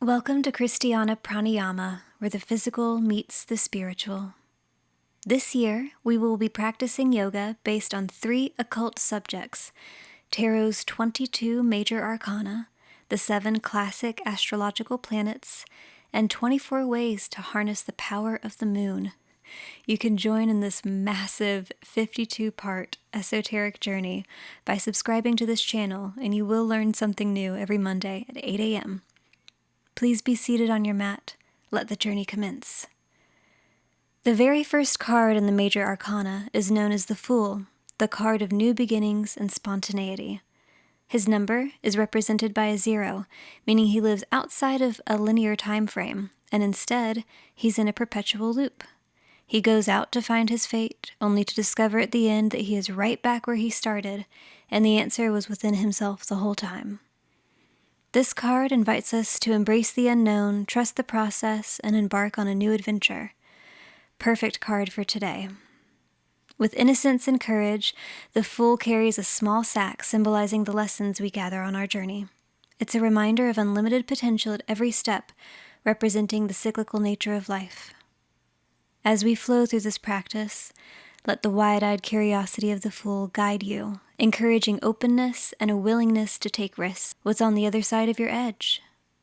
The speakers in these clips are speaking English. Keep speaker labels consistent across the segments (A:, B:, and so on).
A: Welcome to Christiana Pranayama, where the physical meets the spiritual. This year, we will be practicing yoga based on 3 occult subjects: Tarot's 22 Major Arcana, the 7 classic astrological planets, and 24 ways to harness the power of the moon. You can join in this massive 52-part esoteric journey by subscribing to this channel, and you will learn something new every Monday at 8 a.m. Please be seated on your mat. Let the journey commence. The very first card in the Major Arcana is known as the Fool, the card of new beginnings and spontaneity. His number is represented by a 0, meaning he lives outside of a linear time frame, and instead, he's in a perpetual loop. He goes out to find his fate, only to discover at the end that he is right back where he started, and the answer was within himself the whole time. This card invites us to embrace the unknown, trust the process, and embark on a new adventure. Perfect card for today. With innocence and courage, the Fool carries a small sack symbolizing the lessons we gather on our journey. It's a reminder of unlimited potential at every step, representing the cyclical nature of life. As we flow through this practice, let the wide-eyed curiosity of the Fool guide you, encouraging openness and a willingness to take risks. What's on the other side of your edge?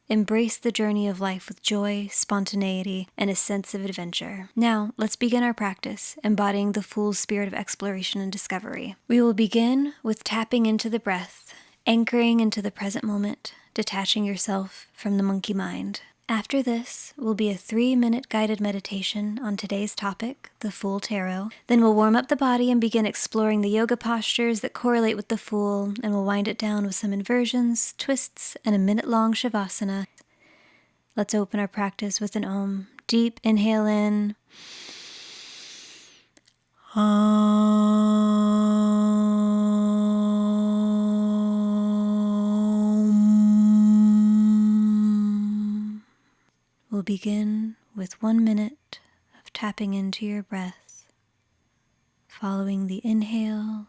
A: Embrace the journey of life with joy, spontaneity, and a sense of adventure. Now, let's begin our practice, embodying the Fool's spirit of exploration and discovery. We will begin with tapping into the breath, anchoring into the present moment, detaching yourself from the monkey mind. After this will be a 3-minute guided meditation on today's topic, the Fool Tarot. Then we'll warm up the body and begin exploring the yoga postures that correlate with the Fool, and we'll wind it down with some inversions, twists, and a minute-long shavasana. Let's open our practice with an Om. Deep inhale in. We'll begin with 1 minute of tapping into your breath, following the inhale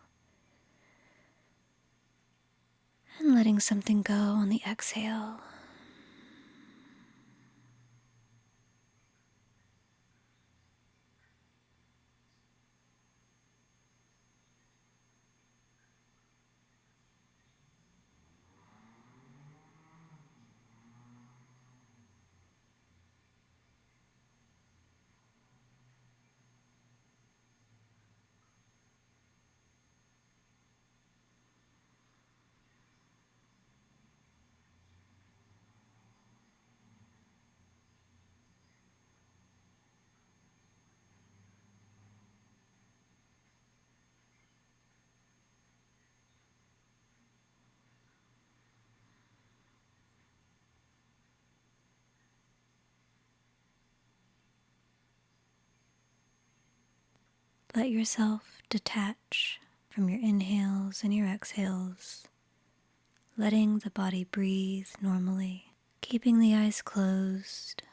A: and letting something go on the exhale. Let yourself detach from your inhales and your exhales, letting the body breathe normally, keeping the eyes closed.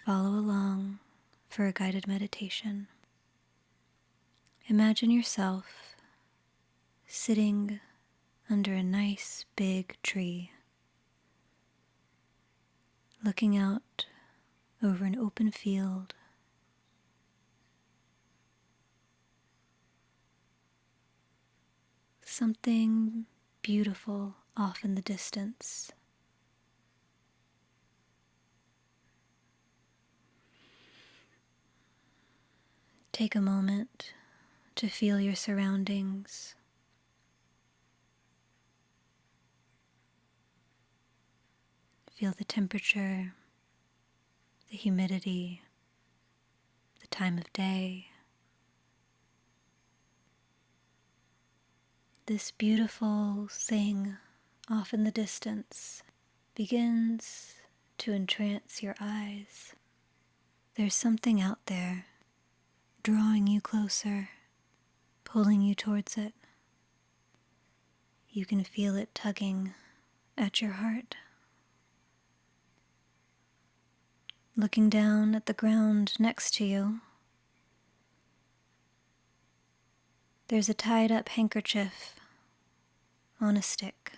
A: Follow along for a guided meditation. Imagine yourself sitting under a nice big tree, looking out over an open field. Something beautiful off in the distance. Take a moment to feel your surroundings. Feel the temperature, the humidity, the time of day. This beautiful thing off in the distance begins to entrance your eyes. There's something out there drawing you closer, pulling you towards it. You can feel it tugging at your heart. Looking down at the ground next to you, there's a tied-up handkerchief on a stick.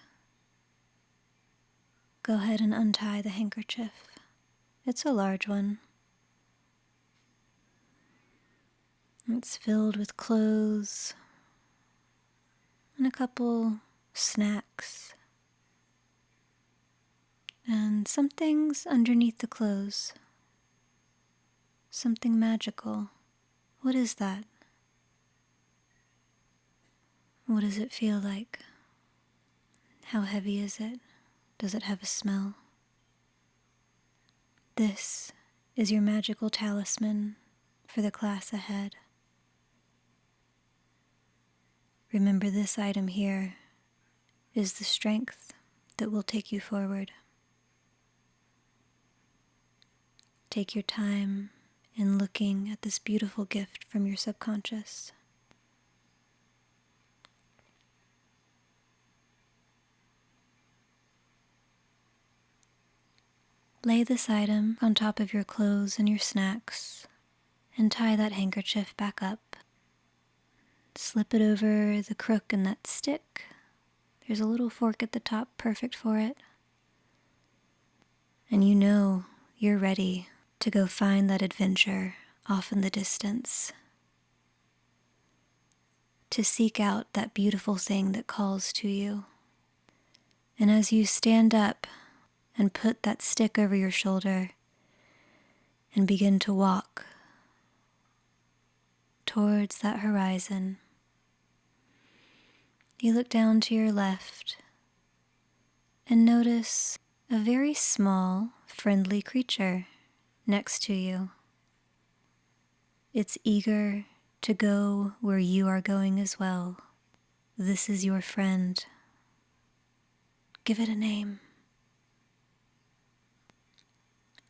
A: go ahead and untie the handkerchief. It's a large one. It's filled with clothes and a couple snacks and some things underneath the clothes. Something magical. What is that? What does it feel like? How heavy is it? Does it have a smell? This is your magical talisman for the class ahead. Remember, this item here is the strength that will take you forward. Take your time in looking at this beautiful gift from your subconscious. Lay this item on top of your clothes and your snacks and tie that handkerchief back up. Slip it over the crook in that stick. There's a little fork at the top, perfect for it. And you know you're ready to go find that adventure off in the distance, to seek out that beautiful thing that calls to you. And as you stand up and put that stick over your shoulder and begin to walk towards that horizon, you look down to your left and notice a very small, friendly creature next to you. It's eager to go where you are going as well. This is your friend. Give it a name.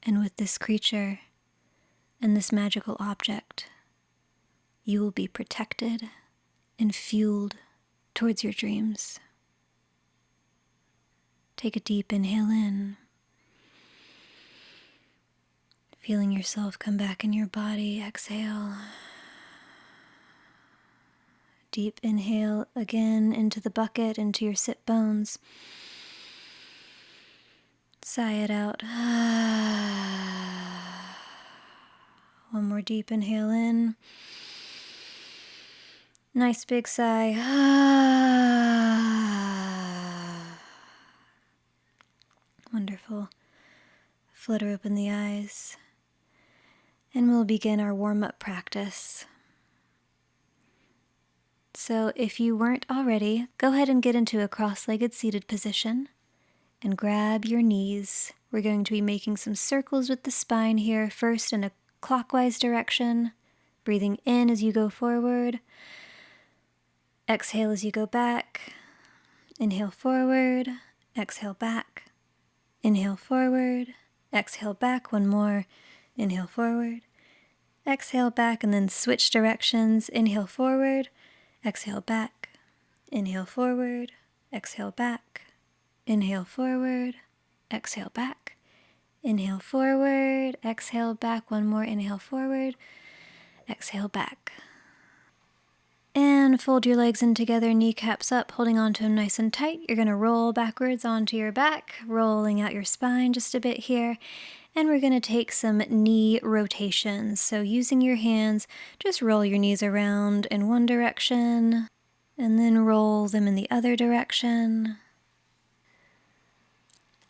A: And with this creature and this magical object, you will be protected and fueled towards your dreams. Take a deep inhale in, feeling yourself come back in your body. Exhale. Deep inhale again into the bucket, into your sit bones. Sigh it out. One more deep inhale in. Nice big sigh. Wonderful. Flutter open the eyes. And we'll begin our warm-up practice. So if you weren't already, go ahead and get into a cross-legged seated position and grab your knees. We're going to be making some circles with the spine here, first in a clockwise direction, breathing in as you go forward. Exhale as you go back. Inhale forward, exhale back. Inhale forward, exhale back. One more. Inhale forward, exhale back, and then switch directions. Inhale forward, exhale back. Inhale forward, exhale back. Inhale forward, exhale back. Inhale forward, exhale back. One more. Inhale forward, exhale back. And fold your legs in together, kneecaps up, holding onto them nice and tight. You're going to roll backwards onto your back, rolling out your spine just a bit here. And we're going to take some knee rotations. So using your hands, just roll your knees around in one direction, and then roll them in the other direction.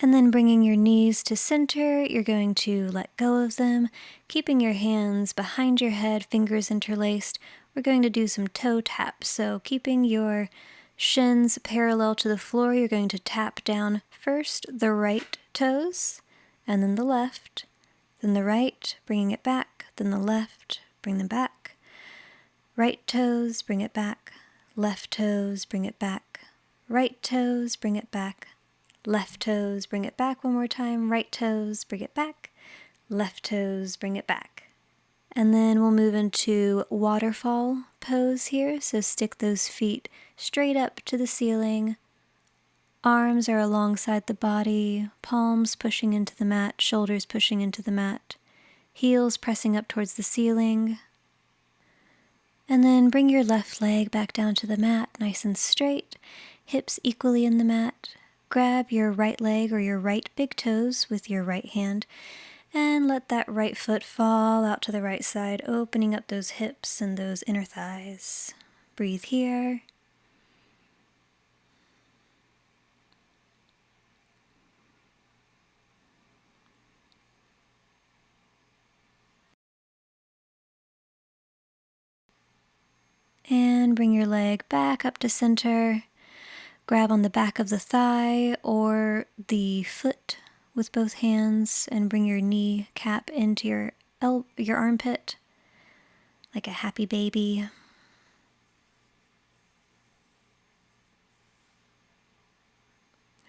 A: And then bringing your knees to center, you're going to let go of them, keeping your hands behind your head, fingers interlaced. We're going to do some toe taps. So keeping your shins parallel to the floor, you're going to tap down first the right toes, and then the left, then the right, bringing it back, then the left, bring them back. Right toes, bring it back. Left toes, bring it back. Right toes, bring it back. Left toes, bring it back one more time. Right toes, bring it back. Left toes, bring it back. And then we'll move into waterfall pose here. So stick those feet straight up to the ceiling. Arms are alongside the body, palms pushing into the mat, shoulders pushing into the mat, heels pressing up towards the ceiling. And then bring your left leg back down to the mat, nice and straight, hips equally in the mat. grab your right leg or your right big toes with your right hand and let that right foot fall out to the right side, opening up those hips and those inner thighs. Breathe here. And bring your leg back up to center. Grab on the back of the thigh or the foot with both hands and bring your knee cap into your armpit like a happy baby.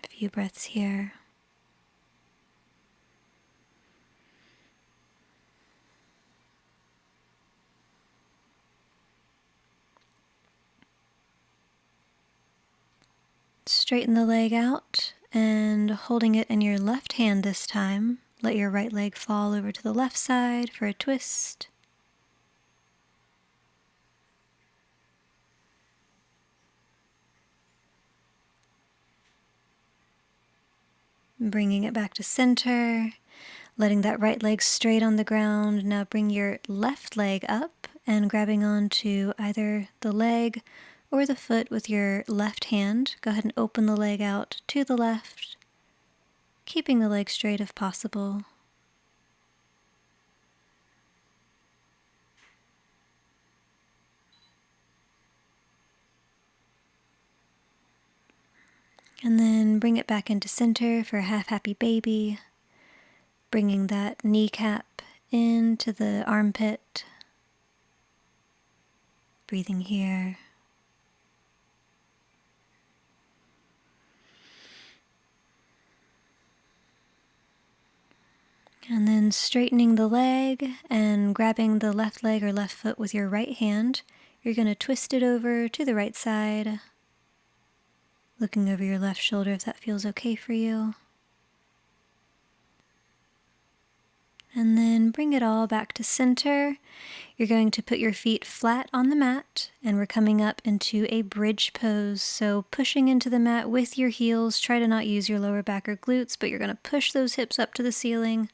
A: A few breaths here. Straighten the leg out and holding it in your left hand this time, let your right leg fall over to the left side for a twist. Bringing it back to center, letting that right leg straight on the ground. Now bring your left leg up and grabbing onto either the leg or the foot with your left hand. Go ahead and open the leg out to the left, keeping the leg straight if possible. And then bring it back into center for a half happy baby, bringing that kneecap into the armpit, breathing here. And then straightening the leg and grabbing the left leg or left foot with your right hand. You're going to twist it over to the right side, looking over your left shoulder if that feels okay for you. And then bring it all back to center. You're going to put your feet flat on the mat, and we're coming up into a bridge pose. So pushing into the mat with your heels. Try to not use your lower back or glutes, but you're going to push those hips up to the ceiling.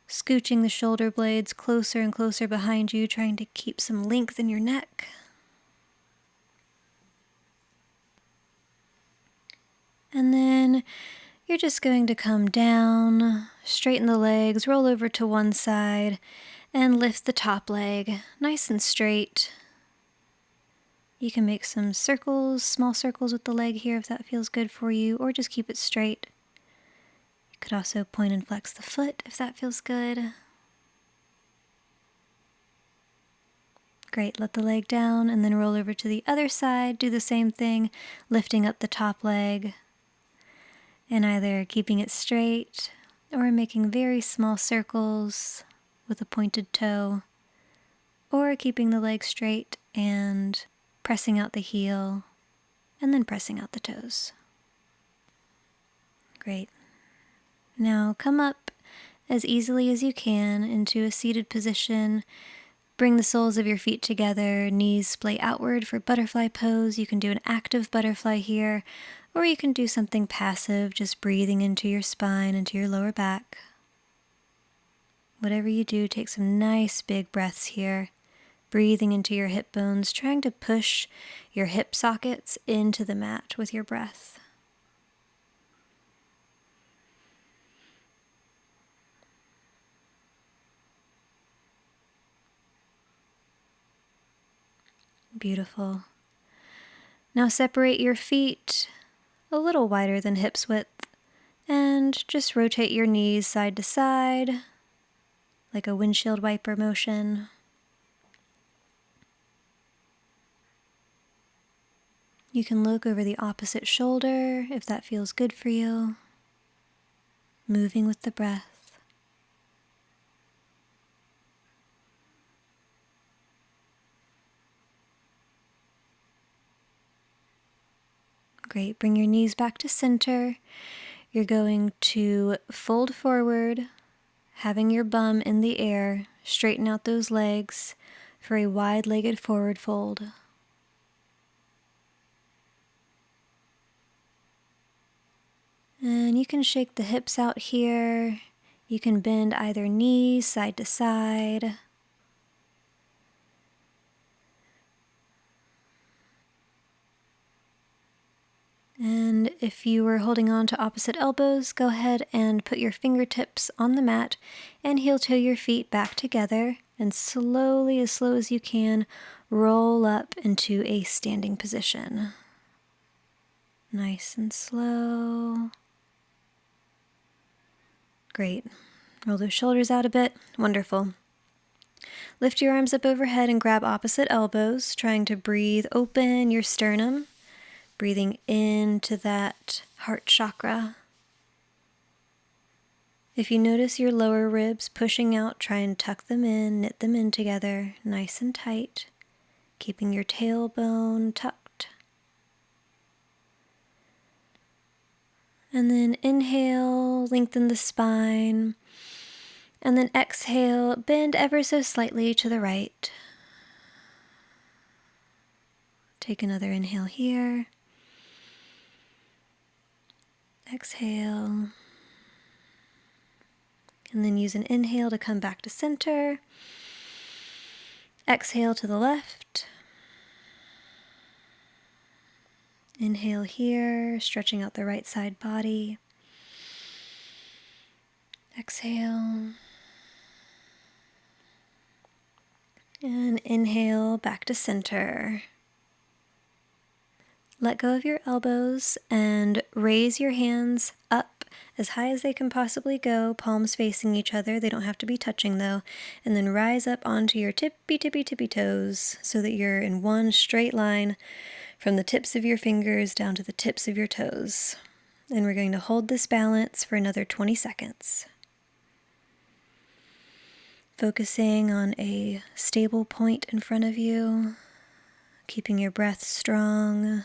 A: Scooching the shoulder blades closer and closer behind you, trying to keep some length in your neck. And then you're just going to come down, straighten the legs, roll over to one side, and lift the top leg nice and straight. You can make some circles, small circles with the leg here if that feels good for you, or just keep it straight. You could also point and flex the foot if that feels good. Great, let the leg down and then roll over to the other side. Do the same thing, lifting up the top leg and either keeping it straight or making very small circles with a pointed toe, or keeping the leg straight and pressing out the heel and then pressing out the toes. Great. Now come up as easily as you can into a seated position. Bring the soles of your feet together, knees splay outward for butterfly pose. You can do an active butterfly here, or you can do something passive, just breathing into your spine, into your lower back. Whatever you do, take some nice big breaths here, breathing into your hip bones, trying to push your hip sockets into the mat with your breath. Beautiful. Now separate your feet a little wider than hips width and just rotate your knees side to side like a windshield wiper motion. You can look over the opposite shoulder if that feels good for you, moving with the breath. Great, bring your knees back to center. You're going to fold forward, having your bum in the air, straighten out those legs for a wide-legged forward fold. And you can shake the hips out here. You can bend either knee side to side. And if you were holding on to opposite elbows, go ahead and put your fingertips on the mat and heel toe your feet back together, and slowly, as slow as you can, roll up into a standing position. Nice and slow. Great. Roll those shoulders out a bit. Wonderful. Lift your arms up overhead and grab opposite elbows, trying to breathe open your sternum, breathing into that heart chakra. If you notice your lower ribs pushing out, try and tuck them in, knit them in together, nice and tight, keeping your tailbone tucked. And then inhale, lengthen the spine. And then exhale, bend ever so slightly to the right. Take another inhale here. Exhale. And then use an inhale to come back to center. Exhale to the left. Inhale here, stretching out the right side body. Exhale. And inhale back to center. Let go of your elbows and raise your hands up as high as they can possibly go, palms facing each other. They don't have to be touching though. And then rise up onto your tippy toes so that you're in one straight line from the tips of your fingers down to the tips of your toes. And we're going to hold this balance for another 20 seconds. Focusing on a stable point in front of you, keeping your breath strong.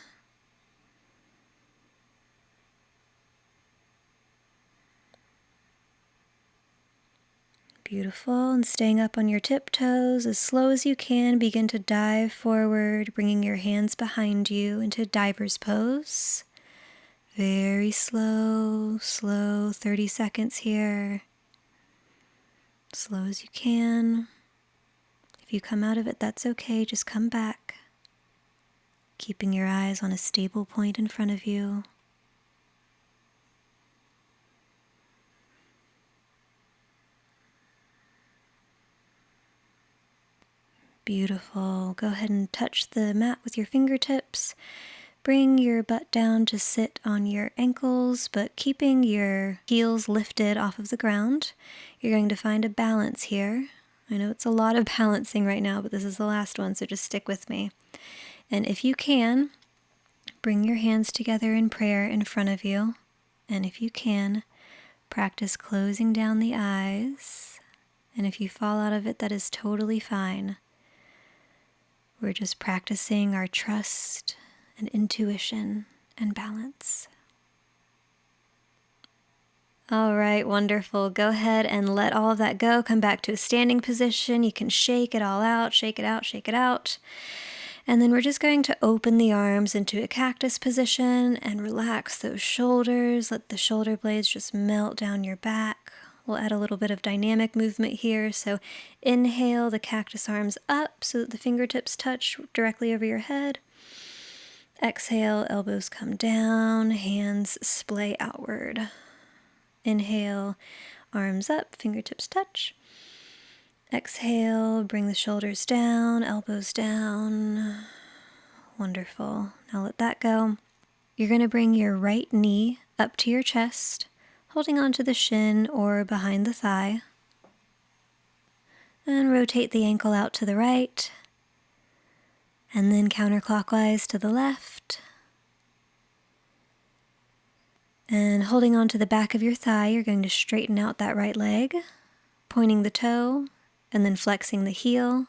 A: Beautiful, and staying up on your tiptoes as slow as you can, begin to dive forward, bringing your hands behind you into diver's pose. Very slow, 30 seconds here. Slow as you can. If you come out of it, that's okay, just come back. Keeping your eyes on a stable point in front of you. Beautiful. Go ahead and touch the mat with your fingertips. Bring your butt down to sit on your ankles, but keeping your heels lifted off of the ground. You're going to find a balance here. I know it's a lot of balancing right now, but this is the last one, so just stick with me. And if you can, bring your hands together in prayer in front of you. And if you can, practice closing down the eyes. And if you fall out of it, that is totally fine. We're just practicing our trust and intuition and balance. All right, wonderful. Go ahead and let all of that go. Come back to a standing position. You can shake it all out, shake it out, shake it out. And then we're just going to open the arms into a cactus position and relax those shoulders. Let the shoulder blades just melt down your back. We'll add a little bit of dynamic movement here. So inhale the cactus arms up so that the fingertips touch directly over your head. Exhale, elbows come down, hands splay outward. Inhale, arms up, fingertips touch. Exhale, bring the shoulders down, elbows down. Wonderful. Now let that go. You're going to bring your right knee up to your chest, holding onto the shin or behind the thigh. And rotate the ankle out to the right. And then counterclockwise to the left. And holding onto the back of your thigh, you're going to straighten out that right leg, pointing the toe, and then flexing the heel.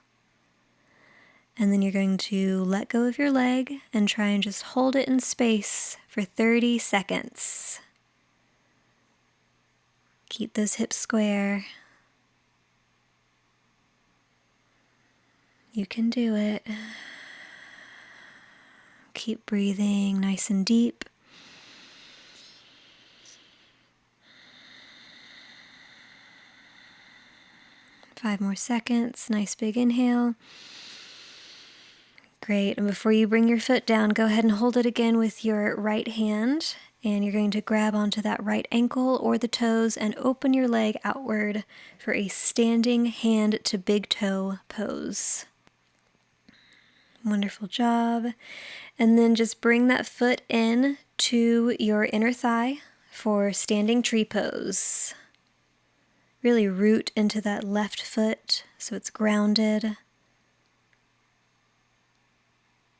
A: And then you're going to let go of your leg and try and just hold it in space for 30 seconds. Keep those hips square. You can do it. Keep breathing nice and deep. 5 more seconds. Nice big inhale. Great. And before you bring your foot down, go ahead and hold it again with your right hand. And you're going to grab onto that right ankle or the toes and open your leg outward for a standing hand to big toe pose. Wonderful job. And then just bring that foot in to your inner thigh for standing tree pose. Really root into that left foot so it's grounded.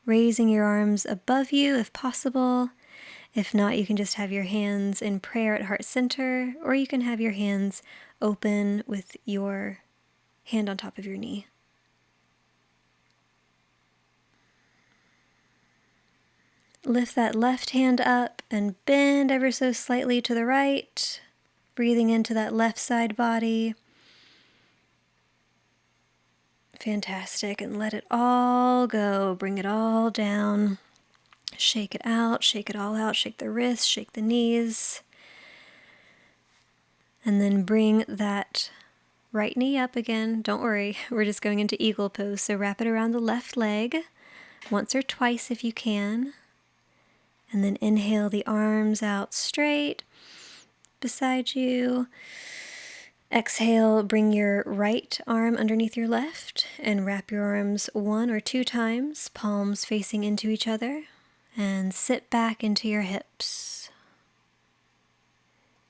A: Raising your arms above you if possible. If not, you can just have your hands in prayer at heart center, or you can have your hands open with your hand on top of your knee. Lift that left hand up and bend ever so slightly to the right, breathing into that left side body. Fantastic, and let it all go. Bring it all down. Shake it out, shake it all out. Shake the wrists, shake the knees. And then bring that right knee up again. Don't worry, we're just going into eagle pose. So wrap it around the left leg once or twice if you can. And then inhale the arms out straight beside you. Exhale, bring your right arm underneath your left and wrap your arms 1 or 2 times, palms facing into each other, and sit back into your hips,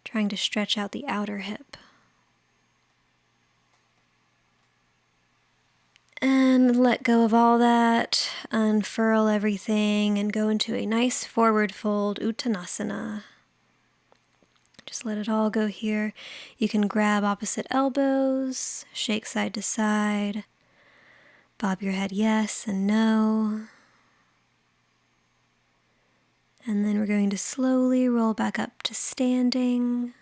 A: trying to stretch out the outer hip. And let go of all that, unfurl everything, and go into a nice forward fold, Uttanasana. Just let it all go here. You can grab opposite elbows, shake side to side, bob your head yes and no. And then we're going to slowly roll back up to standing.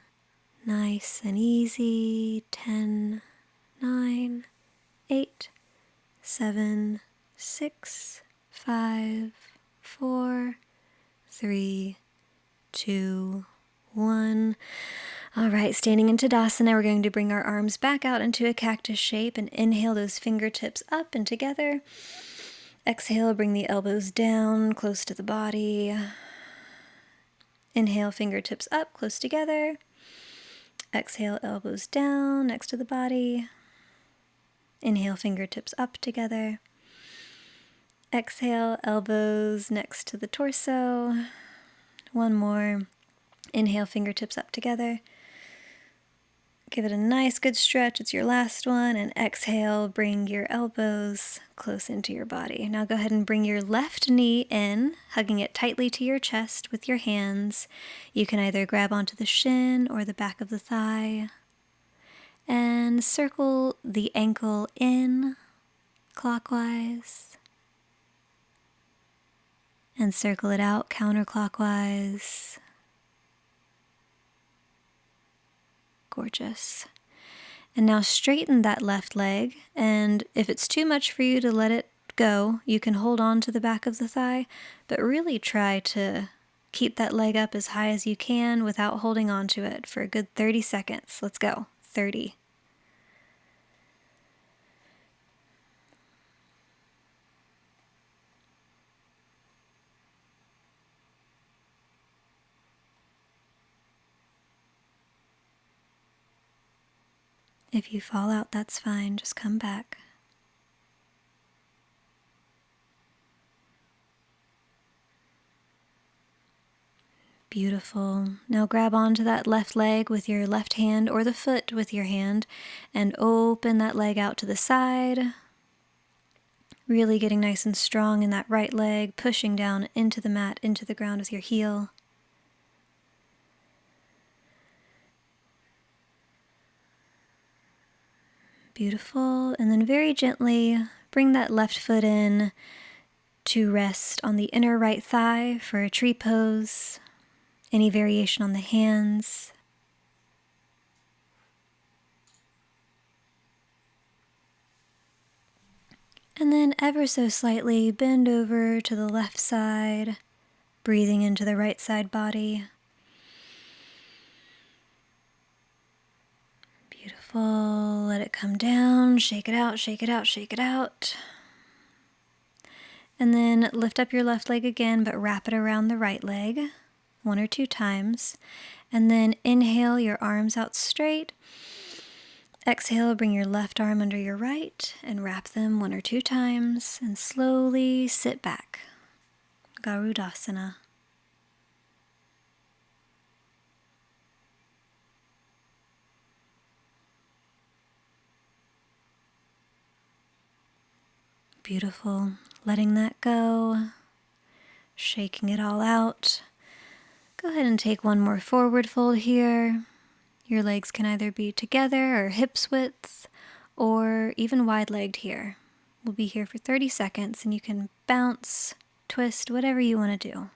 A: Nice and easy. 10, 9, 8, 7, 6, 5, 4, 3, 2, 1. All right, standing in Tadasana, we're going to bring our arms back out into a cactus shape and inhale those fingertips up and together. Exhale, bring the elbows down, close to the body. Inhale, fingertips up, close together. Exhale, elbows down, next to the body. Inhale, fingertips up together. Exhale, elbows next to the torso. One more. Inhale, fingertips up together. Give it a nice good stretch. It's your last one. And exhale, bring your elbows close into your body. Now go ahead and bring your left knee in, hugging it tightly to your chest with your hands. You can either grab onto the shin or the back of the thigh. And circle the ankle in clockwise. And circle it out counterclockwise. Gorgeous. And now straighten that left leg, and if it's too much for you to let it go, you can hold on to the back of the thigh, but really try to keep that leg up as high as you can without holding on to it for a good 30 seconds. Let's go. 30. If you fall out, that's fine. Just come back. Beautiful. Now grab onto that left leg with your left hand or the foot with your hand and open that leg out to the side. Really getting nice and strong in that right leg, pushing down into the mat, into the ground with your heel. Beautiful. And then very gently bring that left foot in to rest on the inner right thigh for a tree pose. Any variation on the hands. And then ever so slightly bend over to the left side, breathing into the right side body. Beautiful. Let it come down. Shake it out, shake it out, shake it out. And then lift up your left leg again, but wrap it around the right leg 1 or 2 times. And then inhale your arms out straight. Exhale, bring your left arm under your right and wrap them 1 or 2 times. And slowly sit back. Garudasana. Beautiful. Letting that go. Shaking it all out. Go ahead and take one more forward fold here. Your legs can either be together or hips width or even wide-legged here. We'll be here for 30 seconds and you can bounce, twist, whatever you want to do.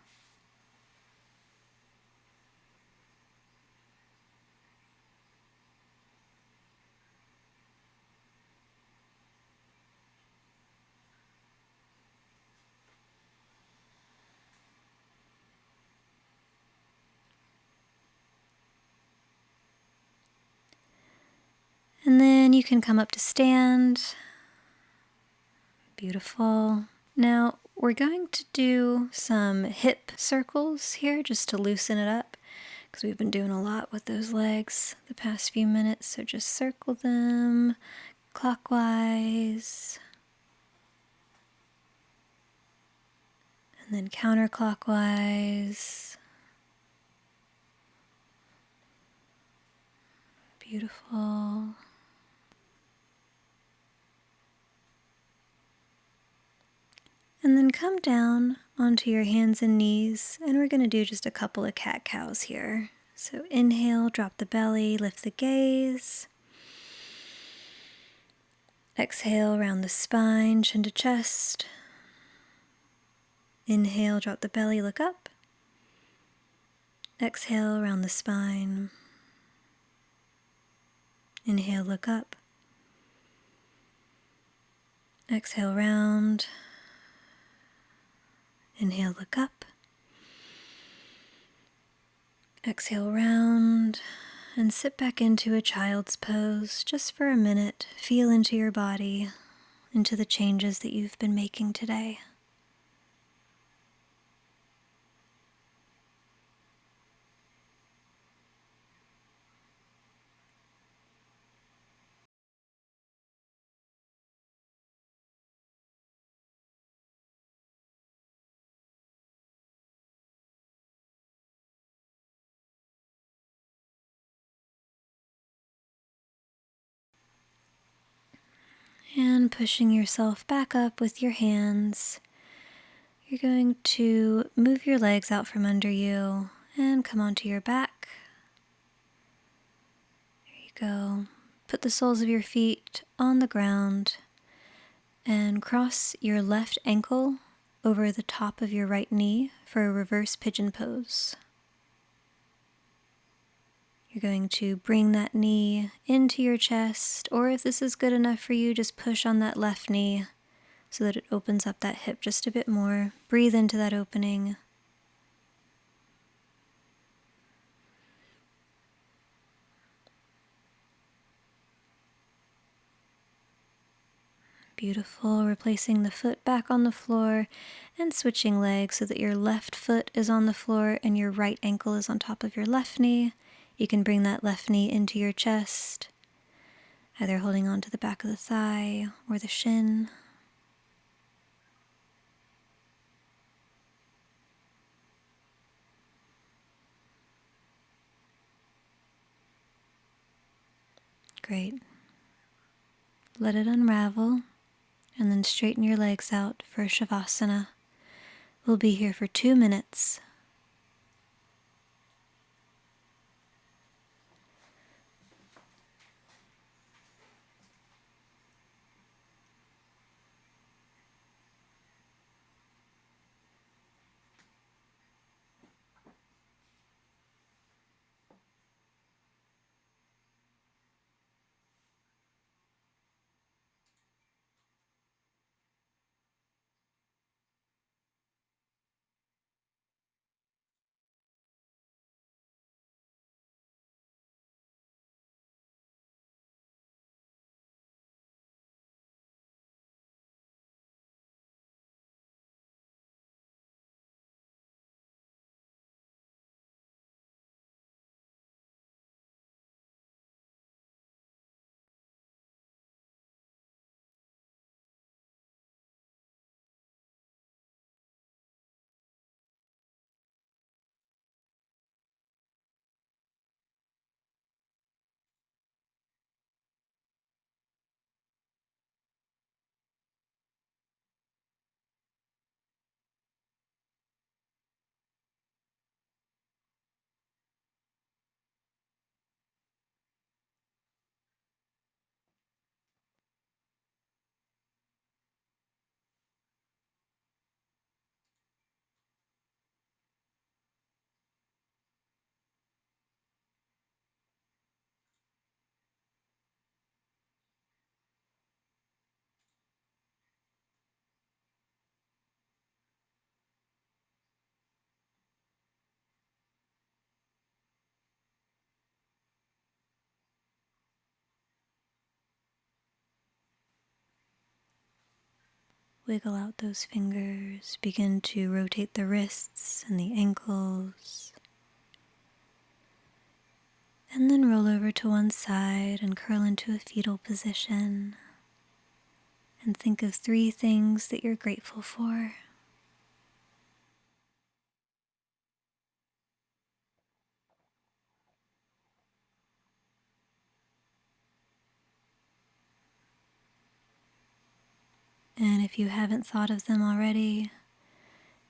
A: And then you can come up to stand. Beautiful. Now we're going to do some hip circles here just to loosen it up because we've been doing a lot with those legs the past few minutes. So just circle them clockwise and then counterclockwise. Beautiful. And then come down onto your hands and knees, and we're going to do just a couple of cat-cows here. So inhale, drop the belly, lift the gaze. Exhale, round the spine, chin to chest. Inhale, drop the belly, look up. Exhale, round the spine. Inhale, look up. Exhale, round. Inhale, look up. Exhale, round. And sit back into a child's pose just for a minute. Feel into your body, into the changes that you've been making today. And pushing yourself back up with your hands, you're going to move your legs out from under you and come onto your back. There you go. Put the soles of your feet on the ground and cross your left ankle over the top of your right knee for a reverse pigeon pose. You're going to bring that knee into your chest, or if this is good enough for you, just push on that left knee so that it opens up that hip just a bit more. Breathe into that opening. Beautiful. Replacing the foot back on the floor and switching legs so that your left foot is on the floor and your right ankle is on top of your left knee. You can bring that left knee into your chest, either holding on to the back of the thigh or the shin. Great. Let it unravel and then straighten your legs out for Shavasana. We'll be here for 2 minutes. wiggle out those fingers. Begin to rotate the wrists and the ankles. And then roll over to one side and curl into a fetal position. And think of 3 things that you're grateful for. And if you haven't thought of them already,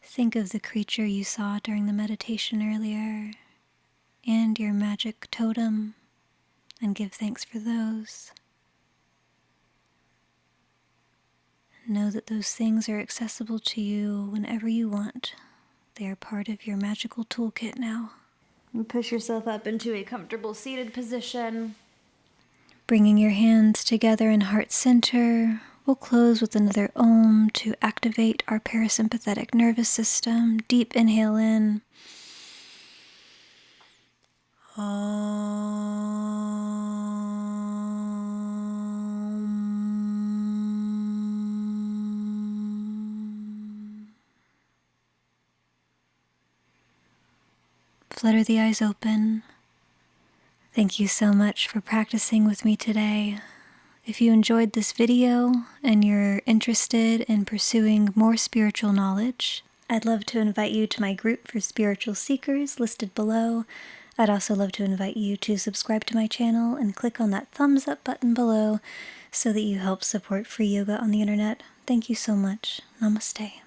A: think of the creature you saw during the meditation earlier and your magic totem, and give thanks for those. Know that those things are accessible to you whenever you want. They are part of your magical toolkit now. And push yourself up into a comfortable seated position. Bringing your hands together in heart center, we'll close with another Om to activate our parasympathetic nervous system. Deep inhale in. Flutter the eyes open. Thank you so much for practicing with me today. If you enjoyed this video and you're interested in pursuing more spiritual knowledge, I'd love to invite you to my group for spiritual seekers listed below. I'd also love to invite you to subscribe to my channel and click on that thumbs up button below so that you help support free yoga on the internet. Thank you so much. Namaste.